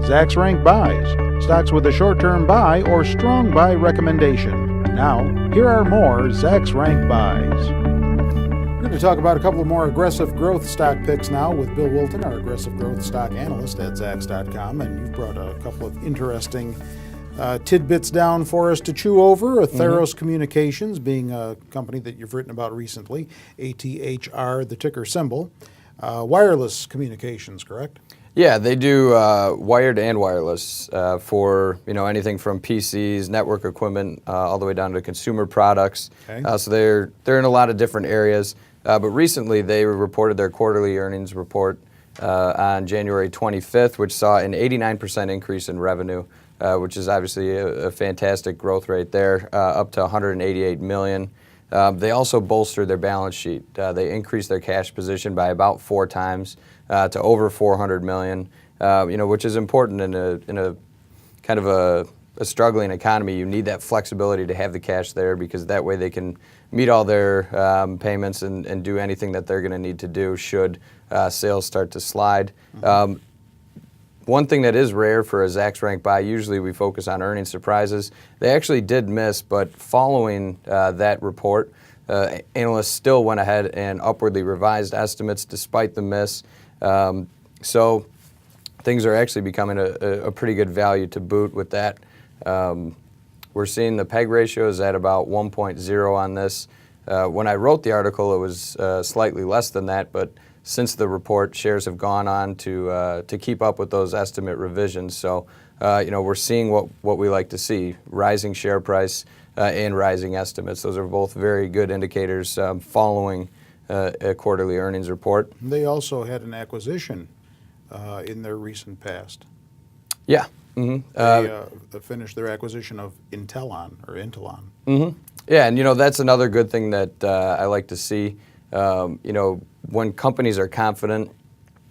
Zacks Rank Buys, stocks with a short-term buy or strong buy recommendation. Now, here are more Zacks Rank Buys. We're going to talk about a couple of more aggressive growth stock picks now with Bill Wilton, our aggressive growth stock analyst at Zacks.com, and you've brought a couple of interesting tidbits down for us to chew over. Atheros Communications being a company that you've written about recently, ATHR, the ticker symbol. Wireless communications, correct? Yeah, they do wired and wireless for anything from PCs, network equipment, all the way down to consumer products. Okay. So they're in a lot of different areas. But recently they reported their quarterly earnings report on January 25th, which saw an 89% increase in revenue, which is obviously a fantastic growth rate there, up to $188 million. They also bolstered their balance sheet. They increased their cash position by about 4 times to over $400 million, which is important in a kind of a struggling economy. You need that flexibility to have the cash there because that way they can meet all their payments and do anything that they're going to need to do should sales start to slide. One thing that is rare for a Zacks rank buy, usually we focus on earnings surprises. They actually did miss, but following that report, analysts still went ahead and upwardly revised estimates despite the miss. So things are actually becoming a pretty good value to boot with that. We're seeing the PEG ratio is at about 1.0 on this. When I wrote the article, it was slightly less than that, but since the report, shares have gone on to keep up with those estimate revisions. So, we're seeing what we like to see, rising share price and rising estimates. Those are both very good indicators following a quarterly earnings report. They also had an acquisition in their recent past. Yeah. They finished their acquisition of Intelon. Yeah, and that's another good thing that I like to see. When companies are confident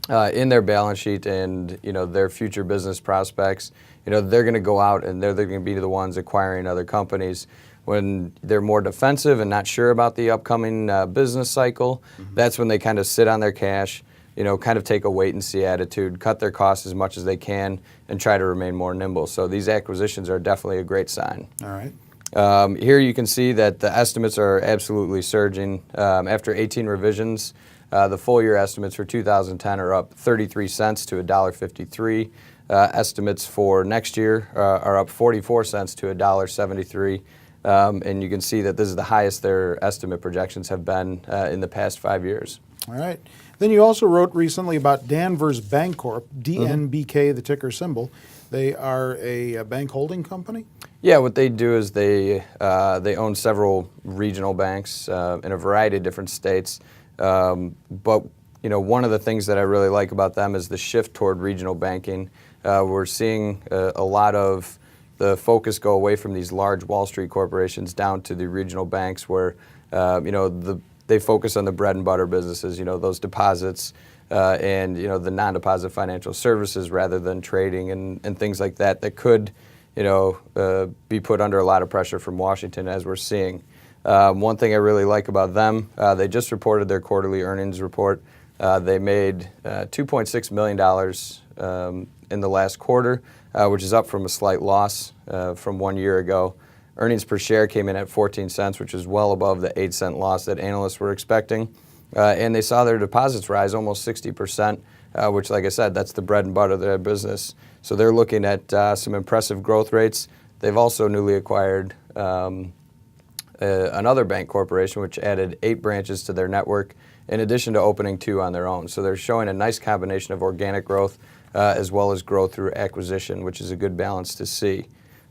in their balance sheet and their future business prospects, they're going to go out and they're going to be the ones acquiring other companies. When they're more defensive and not sure about the upcoming business cycle, that's when they kind of sit on their cash, kind of take a wait and see attitude, cut their costs as much as they can, and try to remain more nimble. So these acquisitions are definitely a great sign. All right. Here you can see that the estimates are absolutely surging. After 18 revisions, the full year estimates for 2010 are up 33 cents to $1.53. Estimates for next year are up 44 cents to $1.73. And you can see that this is the highest their estimate projections have been in the past 5 years. All right. Then you also wrote recently about Danvers Bancorp, DNBK, the ticker symbol. They are a bank holding company? Yeah, what they do is they own several regional banks in a variety of different states. But one of the things that I really like about them is the shift toward regional banking. We're seeing a lot of the focus go away from these large Wall Street corporations down to the regional banks where they focus on the bread and butter businesses, those deposits and the non-deposit financial services rather than trading and things like that could be put under a lot of pressure from Washington, as we're seeing. One thing I really like about them, they just reported their quarterly earnings report. They made $2.6 million in the last quarter, which is up from a slight loss from 1 year ago. Earnings per share came in at 14 cents, which is well above the 8-cent loss that analysts were expecting. And they saw their deposits rise almost 60%, which, like I said, that's the bread and butter of their business. So they're looking at some impressive growth rates. They've also newly acquired another bank corporation, which added 8 branches to their network, in addition to opening 2 on their own. So they're showing a nice combination of organic growth as well as growth through acquisition, which is a good balance to see.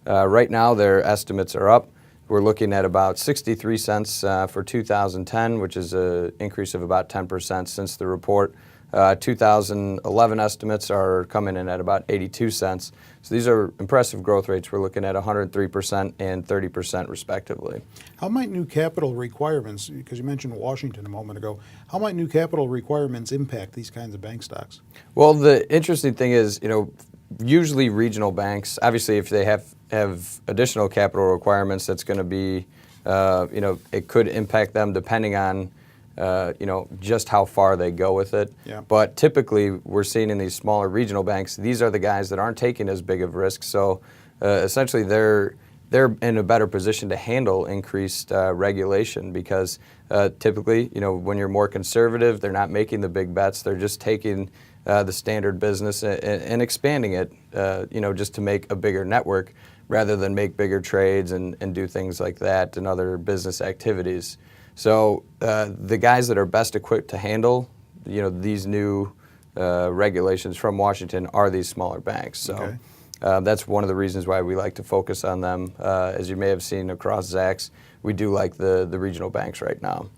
Right now, their estimates are up. We're looking at about 63 cents for 2010, which is an increase of about 10% since the report. 2011 estimates are coming in at about 82 cents. So these are impressive growth rates. We're looking at 103% and 30% respectively. How might new capital requirements, because you mentioned Washington a moment ago, how might new capital requirements impact these kinds of bank stocks? Well, the interesting thing is, usually regional banks, obviously if they have additional capital requirements, that's going to be, it could impact them depending on just how far they go with it. Yeah. But typically, we're seeing in these smaller regional banks, these are the guys that aren't taking as big of risks. So essentially, they're in a better position to handle increased regulation because typically, when you're more conservative, they're not making the big bets. They're just taking the standard business and expanding it, just to make a bigger network rather than make bigger trades and do things like that and other business activities. So the guys that are best equipped to handle, these new regulations from Washington are these smaller banks. So. Okay. That's one of the reasons why we like to focus on them. As you may have seen across Zacks, we do like the regional banks right now.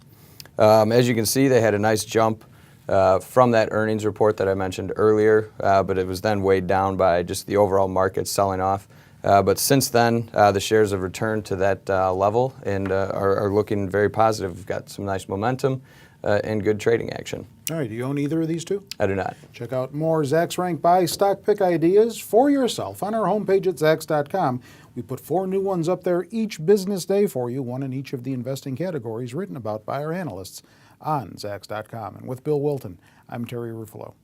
As you can see, they had a nice jump from that earnings report that I mentioned earlier, but it was then weighed down by just the overall market selling off. But since then, the shares have returned to that level and are looking very positive. We've got some nice momentum and good trading action. All right, do you own either of these two? I do not. Check out more Zacks Rank Buy stock pick ideas for yourself on our homepage at Zacks.com. We put 4 new ones up there each business day for you, one in each of the investing categories written about by our analysts on Zacks.com. And with Bill Wilton, I'm Terry Ruffalo.